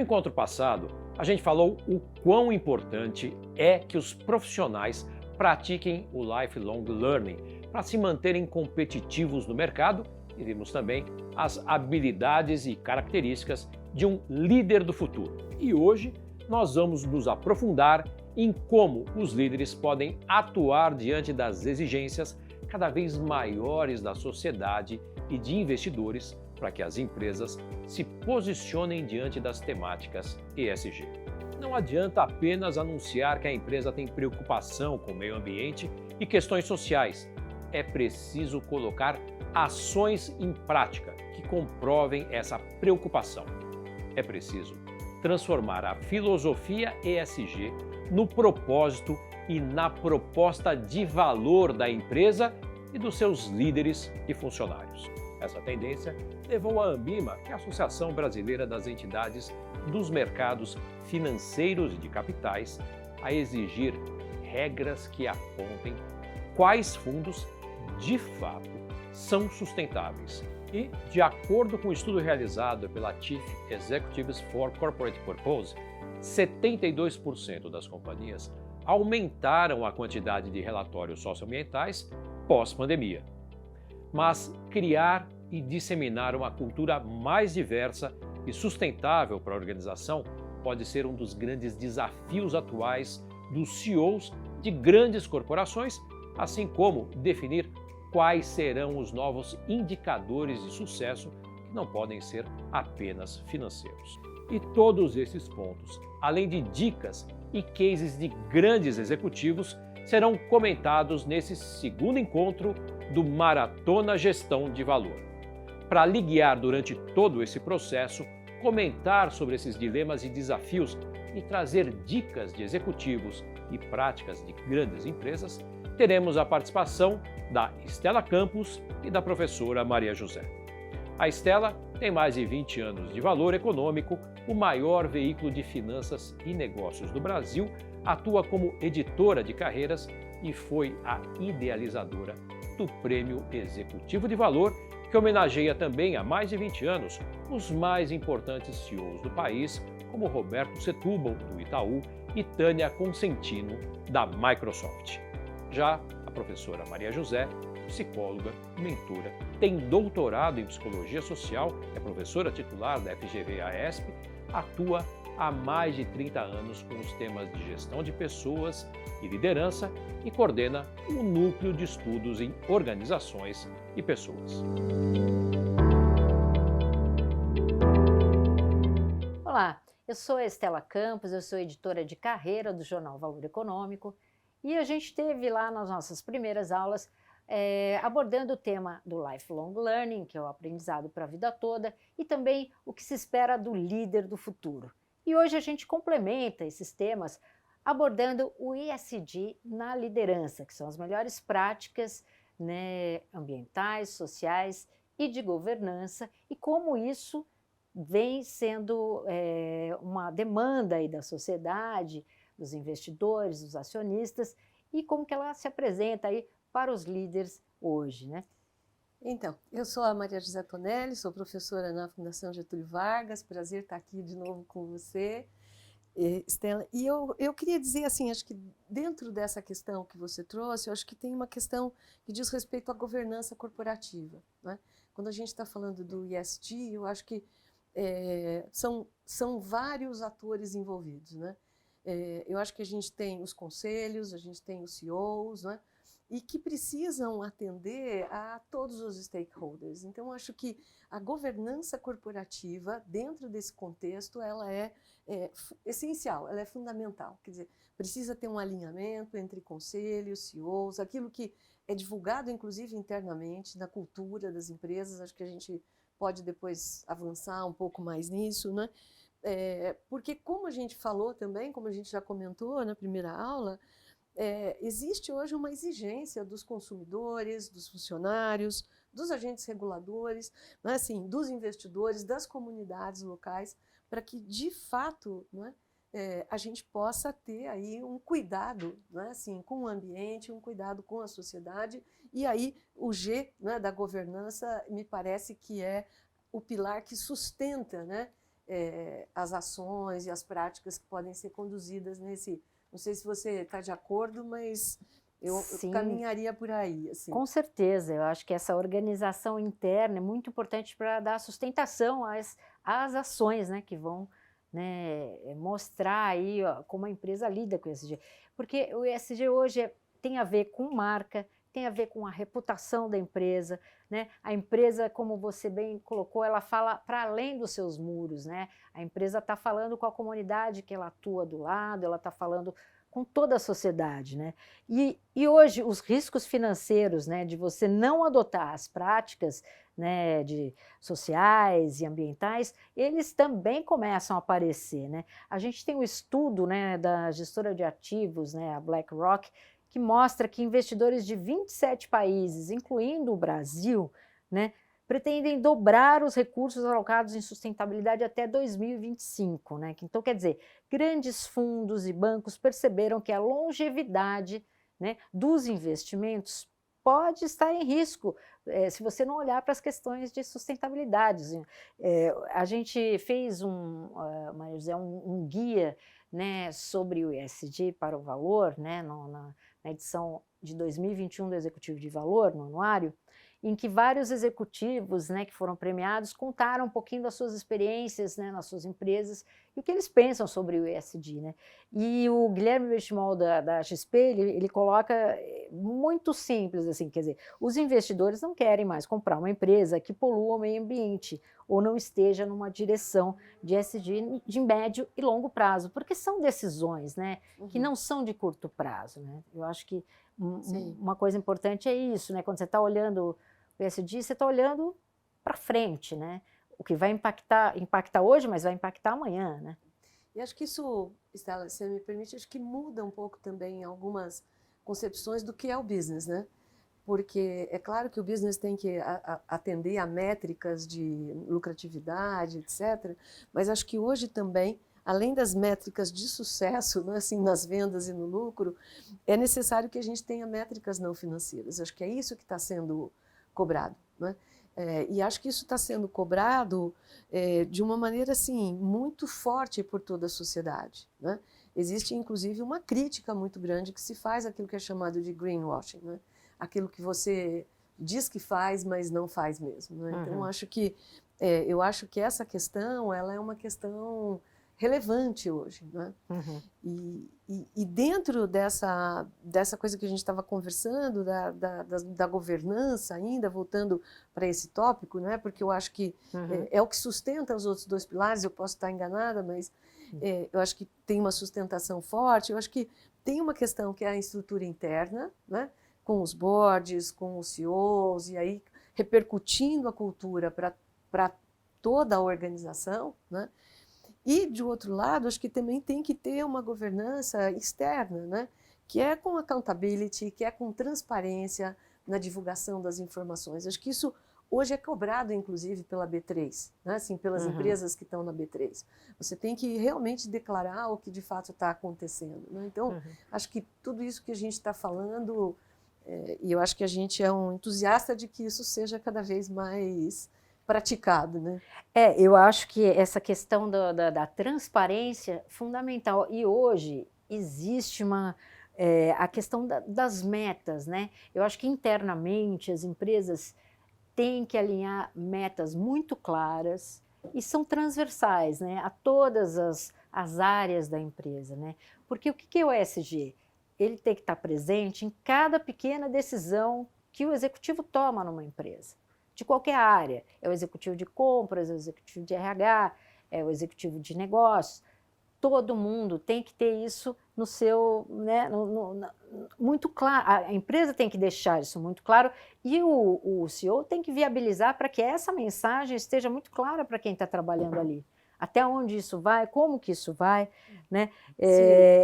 encontro passado, a gente falou o quão importante é que os profissionais pratiquem o lifelong learning para se manterem competitivos no mercado e vimos também as habilidades e características de um líder do futuro. E hoje nós vamos nos aprofundar em como os líderes podem atuar diante das exigências cada vez maiores da sociedade e de investidores para que as empresas se posicionem diante das temáticas ESG. Não adianta apenas anunciar que a empresa tem preocupação com o meio ambiente e questões sociais. É preciso colocar ações em prática que comprovem essa preocupação. É preciso transformar a filosofia ESG no propósito e na proposta de valor da empresa e dos seus líderes e funcionários. Essa tendência levou a Ambima, que é a Associação Brasileira das Entidades dos Mercados Financeiros e de Capitais, a exigir regras que apontem quais fundos, de fato, são sustentáveis. E, de acordo com o estudo realizado pela Chief Executives for Corporate Purpose, 72% das companhias aumentaram a quantidade de relatórios socioambientais pós-pandemia. Mas criar e disseminar uma cultura mais diversa e sustentável para a organização pode ser um dos grandes desafios atuais dos CEOs de grandes corporações, assim como definir quais serão os novos indicadores de sucesso que não podem ser apenas financeiros. E todos esses pontos, além de dicas e cases de grandes executivos, serão comentados nesse segundo encontro do Maratona Gestão de Valor. Para lhe guiar durante todo esse processo, comentar sobre esses dilemas e desafios e trazer dicas de executivos e práticas de grandes empresas, teremos a participação da Estela Campos e da professora Maria José. A Estela tem mais de 20 anos de Valor Econômico, o maior veículo de finanças e negócios do Brasil, atua como editora de carreiras e foi a idealizadora do Prêmio Executivo de Valor, que homenageia também há mais de 20 anos os mais importantes CEOs do país, como Roberto Setúbal, do Itaú, e Tânia Consentino, da Microsoft. Já a professora Maria José, psicóloga, mentora, tem doutorado em Psicologia Social, é professora titular da FGV-AESP, atua há mais de 30 anos com os temas de gestão de pessoas e liderança e coordena um núcleo de estudos em organizações e pessoas. Olá, eu sou a Estela Campos, eu sou editora de carreira do jornal Valor Econômico e a gente teve lá nas nossas primeiras aulas abordando o tema do lifelong learning, que é o aprendizado para a vida toda, e também o que se espera do líder do futuro. E hoje a gente complementa esses temas abordando o ESG na liderança, que são as melhores práticas, né, ambientais, sociais e de governança, e como isso vem sendo uma demanda aí da sociedade, dos investidores, dos acionistas, e como que ela se apresenta aí para os líderes hoje, né? Então, eu sou a Maria José Tonelli, sou professora na Fundação Getúlio Vargas, prazer estar aqui de novo com você, Estela. E eu queria dizer assim, acho que dentro dessa questão que você trouxe, eu acho que tem uma questão que diz respeito à governança corporativa, né? Quando a gente está falando do ESG, eu acho que são vários atores envolvidos, né? Eu acho que a gente tem os conselhos, a gente tem os CEOs, né? E que precisam atender a todos os stakeholders. Então, eu acho que a governança corporativa, dentro desse contexto, ela é essencial, ela é fundamental. Quer dizer, precisa ter um alinhamento entre conselhos, CEOs, aquilo que é divulgado, inclusive, internamente, na cultura das empresas. Acho que a gente pode depois avançar um pouco mais nisso, né? Porque, como a gente falou também, como a gente já comentou na primeira aula, existe hoje uma exigência dos consumidores, dos funcionários, dos agentes reguladores, né, assim, dos investidores, das comunidades locais, para que, de fato, né, a gente possa ter aí um cuidado, né, assim, com o ambiente, um cuidado com a sociedade. E aí o G, né, da governança me parece que é o pilar que sustenta, né, as ações e as práticas que podem ser conduzidas nesse... Não sei se você está de acordo, mas eu caminharia por aí. Assim. Com certeza, eu acho que essa organização interna é muito importante para dar sustentação às ações, né, que vão, né, mostrar aí, ó, como a empresa lida com o ESG. Porque o ESG hoje tem a ver com marca, tem a ver com a reputação da empresa, né? A empresa, como você bem colocou, ela fala para além dos seus muros, né? A empresa está falando com a comunidade que ela atua do lado, ela está falando com toda a sociedade, né? E hoje os riscos financeiros, né, de você não adotar as práticas, né, de sociais e ambientais, eles também começam a aparecer, né? A gente tem um estudo, né, da gestora de ativos, né, a BlackRock, que mostra que investidores de 27 países, incluindo o Brasil, né, pretendem dobrar os recursos alocados em sustentabilidade até 2025. Né? Então, quer dizer, grandes fundos e bancos perceberam que a longevidade, né, dos investimentos pode estar em risco se você não olhar para as questões de sustentabilidade. A gente fez um guia, né, sobre o ESG para o valor, né, na edição de 2021 do Executivo de Valor, no anuário, em que vários executivos, né, que foram premiados contaram um pouquinho das suas experiências, né, nas suas empresas e o que eles pensam sobre o ESG. Né? E o Guilherme Benchimol da XP, ele coloca muito simples, assim, quer dizer, os investidores não querem mais comprar uma empresa que polua o meio ambiente ou não esteja numa direção de ESG de médio e longo prazo, porque são decisões, né, que não são de curto prazo. Né? Eu acho que uma coisa importante é isso, né? Quando você está olhando o ESG, você está olhando para frente, né? O que vai impacta hoje, mas vai impactar amanhã, né? E acho que isso, Stella, se me permite, acho que muda um pouco também algumas concepções do que é o business, né? Porque é claro que o business tem que atender a métricas de lucratividade, etc. Mas acho que hoje também, além das métricas de sucesso, né, assim, nas vendas e no lucro, é necessário que a gente tenha métricas não financeiras. Acho que é isso que está sendo cobrado. Né? E acho que isso está sendo cobrado de uma maneira assim, muito forte por toda a sociedade. Né? Existe, inclusive, uma crítica muito grande que se faz àquilo que é chamado de greenwashing, né? Aquilo que você diz que faz, mas não faz mesmo. Né? Então, eu acho que essa questão ela é uma questão relevante hoje. Né? E dentro dessa coisa que a gente estava conversando, da governança ainda, voltando para esse tópico, né? Porque eu acho que é o que sustenta os outros dois pilares, eu posso estar enganada, mas eu acho que tem uma sustentação forte, eu acho que tem uma questão que é a estrutura interna, né? Com os boards, com os CEOs, e aí repercutindo a cultura para toda a organização, né? E, de outro lado, acho que também tem que ter uma governança externa, né? Que é com accountability, que é com transparência na divulgação das informações. Acho que isso hoje é cobrado, inclusive, pela B3, né? Assim, pelas empresas que estão na B3. Você tem que realmente declarar o que de fato está acontecendo. Né? Então, acho que tudo isso que a gente está falando, e eu acho que a gente é um entusiasta de que isso seja cada vez mais praticado, né? Eu acho que essa questão da transparência é fundamental. E hoje existe a questão das metas, né? Eu acho que internamente as empresas têm que alinhar metas muito claras e são transversais, né, a todas as áreas da empresa. Né? Porque o que é o ESG? Ele tem que estar presente em cada pequena decisão que o executivo toma numa empresa, de qualquer área. É o executivo de compras, é o executivo de RH, é o executivo de negócios. Todo mundo tem que ter isso no seu, né, muito claro. A empresa tem que deixar isso muito claro e o CEO tem que viabilizar para que essa mensagem esteja muito clara para quem está trabalhando ali. Até onde isso vai, como que isso vai. Né?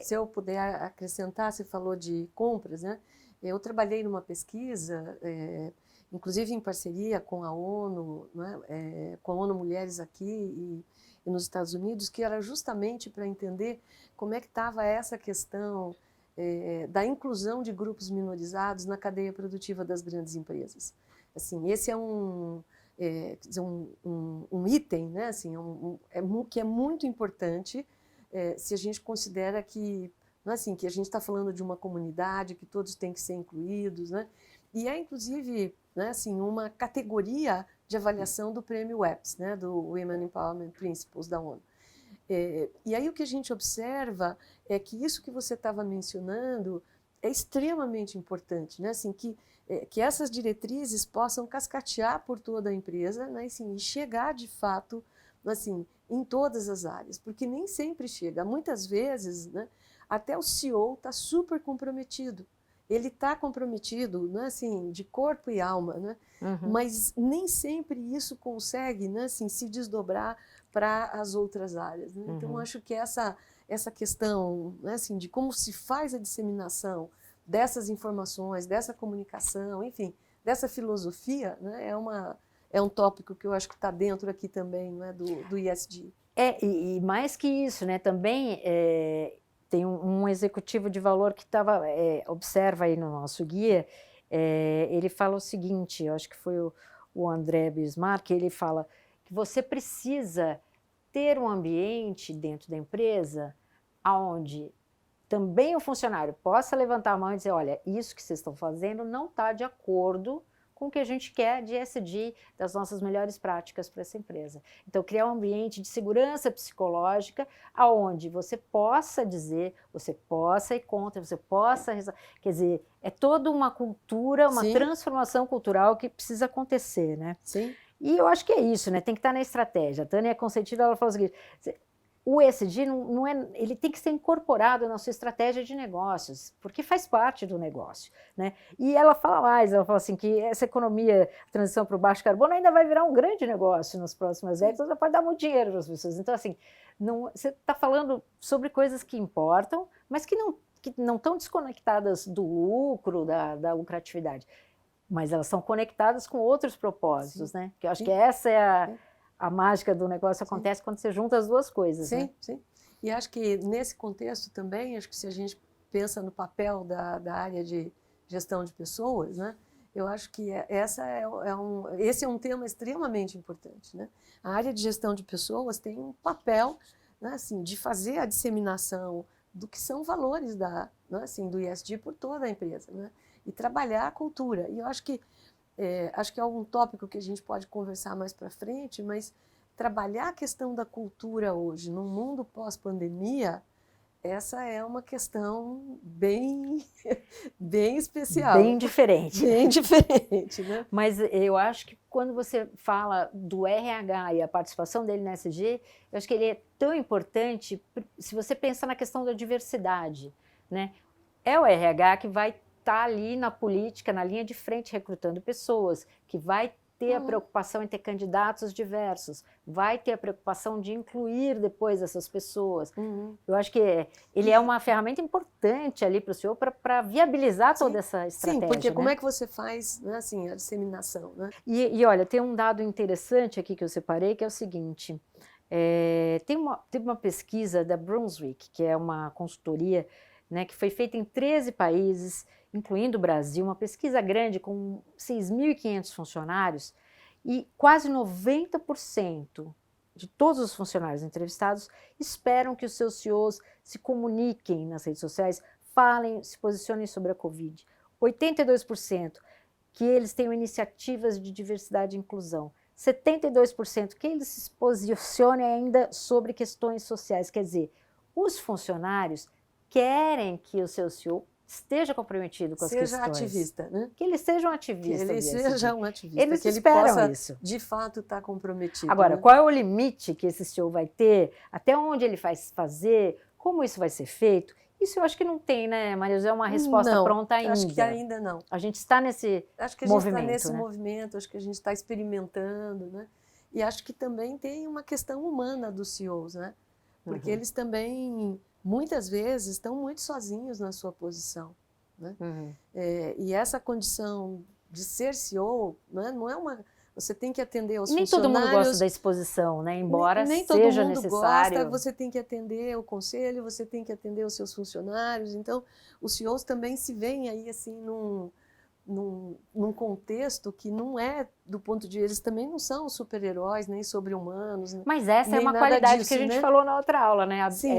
Se eu puder acrescentar, você falou de compras, né? Eu trabalhei numa pesquisa, inclusive em parceria com a ONU, né? Com a ONU Mulheres aqui e nos Estados Unidos, que era justamente para entender como é que estava essa questão da inclusão de grupos minorizados na cadeia produtiva das grandes empresas. Assim, esse é um quer dizer, um item, né, assim, que é muito importante se a gente considera que, não é assim, que a gente está falando de uma comunidade, que todos têm que ser incluídos, né? E é, inclusive, né, assim, uma categoria de avaliação do prêmio WEPS, né, do Women Empowerment Principles da ONU. E aí o que a gente observa é que isso que você estava mencionando é extremamente importante, né, assim, que essas diretrizes possam cascatear por toda a empresa, né, assim, e chegar de fato, assim, em todas as áreas, porque nem sempre chega. Muitas vezes, né, até o CEO está super comprometido. Ele está comprometido, né, assim, de corpo e alma, né? Mas nem sempre isso consegue, né, assim, se desdobrar para as outras áreas. Né? Então, acho que essa questão, né, assim, de como se faz a disseminação dessas informações, dessa comunicação, enfim, dessa filosofia, né, é um tópico que eu acho que está dentro aqui também, né, do ESG. E mais que isso, né, também tem um executivo de valor que observa aí no nosso guia, ele fala o seguinte, eu acho que foi o André Bismarck, ele fala que você precisa ter um ambiente dentro da empresa onde também o funcionário possa levantar a mão e dizer, olha, isso que vocês estão fazendo não está de acordo com o que a gente quer de ESG, das nossas melhores práticas para essa empresa. Então, criar um ambiente de segurança psicológica onde você possa dizer, você possa ir contra, você possa... Quer dizer, é toda uma cultura, uma transformação cultural que precisa acontecer, né? Sim. E eu acho que é isso, né? Tem que estar na estratégia. A Tânia Conceitida, ela falou o seguinte, o ESG ele tem que ser incorporado na sua estratégia de negócios, porque faz parte do negócio, né? E ela fala mais, ela fala assim que essa economia, transição para o baixo carbono, ainda vai virar um grande negócio nas próximas décadas, vai dar muito dinheiro para as pessoas. Então, assim, você está falando sobre coisas que importam, mas que não estão desconectadas do lucro, da lucratividade, mas elas são conectadas com outros propósitos, né? Que eu acho que essa é a mágica do negócio acontece quando você junta as duas coisas. Sim, né? sim. E acho que nesse contexto também, acho que se a gente pensa no papel da área de gestão de pessoas, né, eu acho que esse é um tema extremamente importante. Né? A área de gestão de pessoas tem um papel, né, assim, de fazer a disseminação do que são valores né, assim, do ESG por toda a empresa, né? E trabalhar a cultura. E eu acho que é algum tópico que a gente pode conversar mais para frente, mas trabalhar a questão da cultura hoje, num mundo pós-pandemia, essa é uma questão bem especial. Bem diferente. Bem diferente, né? Mas eu acho que quando você fala do RH e a participação dele na ESG, eu acho que ele é tão importante, se você pensar na questão da diversidade, né? É o RH que vai estar ali na política, na linha de frente, recrutando pessoas, que vai ter a preocupação em ter candidatos diversos, vai ter a preocupação de incluir depois essas pessoas. Eu acho que ele é uma ferramenta importante ali para o senhor para viabilizar toda essa estratégia. Sim, porque né? como é que você faz, né, assim, a disseminação? Né? E olha, tem um dado interessante aqui que eu separei, que é o seguinte, tem uma pesquisa da Brunswick, que é uma consultoria, né, que foi feita em 13 países, incluindo o Brasil, uma pesquisa grande com 6.500 funcionários, e quase 90% de todos os funcionários entrevistados esperam que os seus CEOs se comuniquem nas redes sociais, falem, se posicionem sobre a Covid. 82% que eles tenham iniciativas de diversidade e inclusão. 72% que eles se posicionem ainda sobre questões sociais. Quer dizer, os funcionários querem que o seu CEO esteja comprometido com as questões. Seja ativista, né? Que ele seja um ativista. Que ele seja um ativista. Eles que ele esperam possa, isso. de fato, estar comprometido. Agora, né? qual é o limite que esse CEO vai ter? Até onde ele vai fazer? Como isso vai ser feito? Isso eu acho que não tem, né, Maria José? Uma resposta pronta ainda. Acho que ainda não. A gente está nesse movimento. Acho que a gente está nesse né? movimento, acho que a gente está experimentando, né? E acho que também tem uma questão humana dos CEOs, né? Porque eles também, muitas vezes, estão muito sozinhos na sua posição. Né? E essa condição de ser CEO, né, não é uma... Você tem que atender aos funcionários... Nem todo mundo gosta da exposição, né? Embora nem seja todo mundo necessário. gosta, você tem que atender o conselho, você tem que atender os seus funcionários. Então, os CEOs também se veem aí assim num contexto que não é do ponto de eles também não são super-heróis, nem sobre-humanos. Mas essa é nem uma nada qualidade disso, que a gente né? falou na outra aula, né? Sim.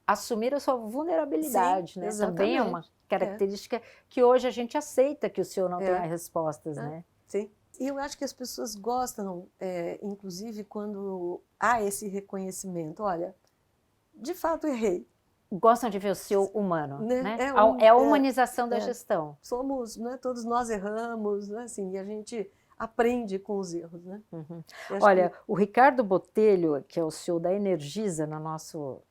Assumir a sua vulnerabilidade, Sim, né? exatamente. Também é uma característica que hoje a gente aceita que o CEO não tenha respostas, É. né? Sim. E eu acho que as pessoas gostam, inclusive, quando há esse reconhecimento. Olha, de fato errei. Gostam de ver o CEO humano, né? É a humanização da gestão. Somos, né, todos nós erramos, né, assim, e a gente aprende com os erros, né? Uhum. Eu acho Olha, que... o Ricardo Botelho, que é o CEO da Energisa no nosso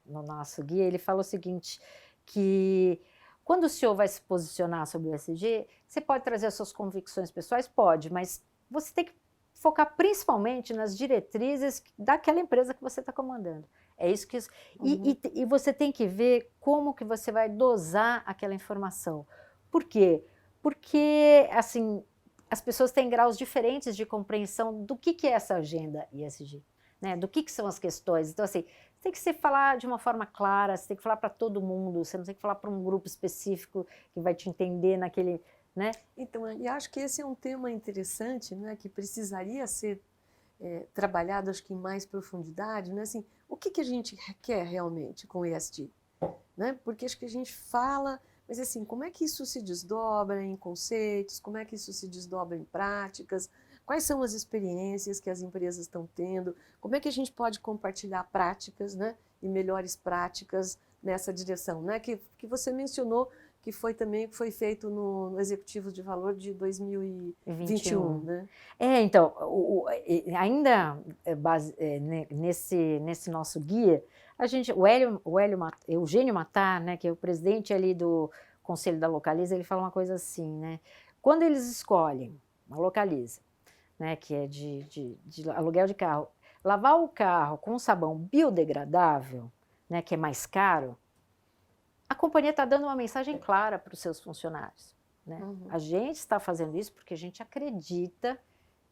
guia, ele fala o seguinte, que quando o CEO vai se posicionar sobre o ESG, você pode trazer as suas convicções pessoais? Pode, mas você tem que focar principalmente nas diretrizes daquela empresa que você está comandando. É isso que... E você tem que ver como que você vai dosar aquela informação. Por quê? Porque, assim, as pessoas têm graus diferentes de compreensão do que é essa agenda ESG, né? Do que são as questões. Então, assim, tem que se falar de uma forma clara, você tem que falar para todo mundo, você não tem que falar para um grupo específico que vai te entender naquele... Né? Então, e acho que esse é um tema interessante, né, que precisaria ser trabalhado, acho que em mais profundidade, né, assim, o que a gente quer realmente com o ESG? Né? Porque acho que a gente fala, mas assim, como é que isso se desdobra em conceitos, como é que isso se desdobra em práticas, quais são as experiências que as empresas estão tendo, como é que a gente pode compartilhar práticas, né, e melhores práticas nessa direção, né, que você mencionou, que foi feito no Executivo de Valor de 2021, né? Então, ainda nesse nosso guia, a gente, o Eugênio Mattar, né, que é o presidente ali do Conselho da Localiza, ele fala uma coisa assim, né? Quando eles escolhem uma Localiza, né, que é de aluguel de carro, lavar o carro com sabão biodegradável, né, que é mais caro, a companhia está dando uma mensagem clara para os seus funcionários. Né? A gente está fazendo isso porque a gente acredita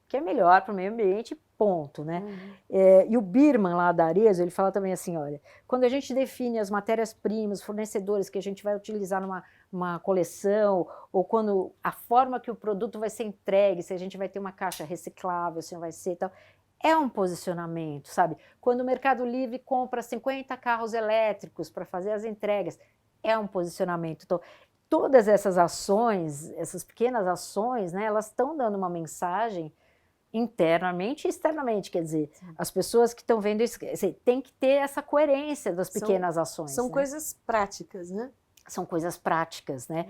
que é melhor para o meio ambiente, ponto. Né? E o Birman, lá da Arezzo, ele fala também assim, olha, quando a gente define as matérias-primas, fornecedores que a gente vai utilizar numa coleção, ou quando a forma que o produto vai ser entregue, se a gente vai ter uma caixa reciclável, se não vai ser e tal, é um posicionamento, sabe? Quando o Mercado Livre compra 50 carros elétricos para fazer as entregas, é um posicionamento. Então, todas essas ações, essas pequenas ações, né, elas estão dando uma mensagem internamente e externamente, quer dizer, as pessoas que estão vendo isso, tem que ter essa coerência das pequenas ações. São, né? coisas práticas, né? São coisas práticas, né?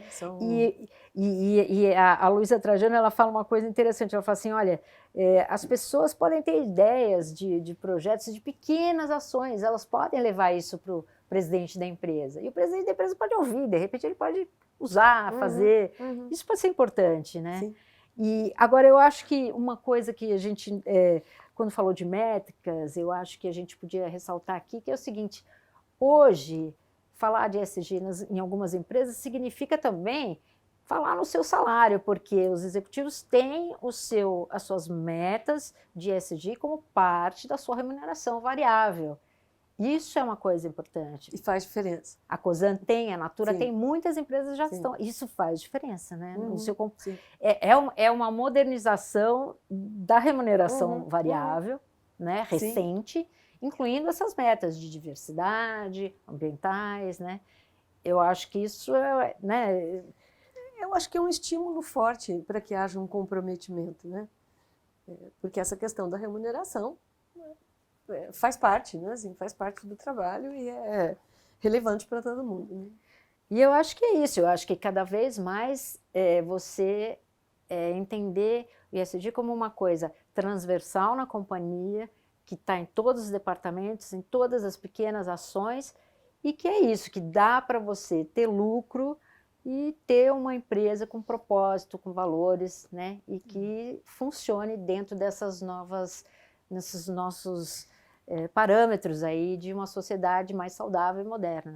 E a Luísa Trajano, ela fala uma coisa interessante, ela fala assim, olha, as pessoas podem ter ideias de projetos, de pequenas ações, elas podem levar isso para o presidente da empresa, e o presidente da empresa pode ouvir, de repente ele pode usar, fazer, isso pode ser importante, né? Sim. E agora eu acho que uma coisa que a gente, quando falou de métricas, eu acho que a gente podia ressaltar aqui, que é o seguinte, hoje, falar de ESG em algumas empresas significa também falar no seu salário, porque os executivos têm as suas metas de ESG como parte da sua remuneração variável. Isso é uma coisa importante. E faz diferença. A Cosan tem, a Natura tem, muitas empresas já Sim. estão. Isso faz diferença, né? Sim. É uma modernização da remuneração variável, né? Recente, incluindo essas metas de diversidade, ambientais, né? Eu acho que isso né? Eu acho que é um estímulo forte para que haja um comprometimento, né? Porque essa questão da remuneração faz parte, né? Assim, faz parte do trabalho e é relevante para todo mundo. Né? E eu acho que é isso, eu acho que cada vez mais você entender o ESG como uma coisa transversal na companhia, que está em todos os departamentos, em todas as pequenas ações, e que é isso, que dá para você ter lucro e ter uma empresa com propósito, com valores, né? E que funcione dentro desses nossos parâmetros aí de uma sociedade mais saudável e moderna.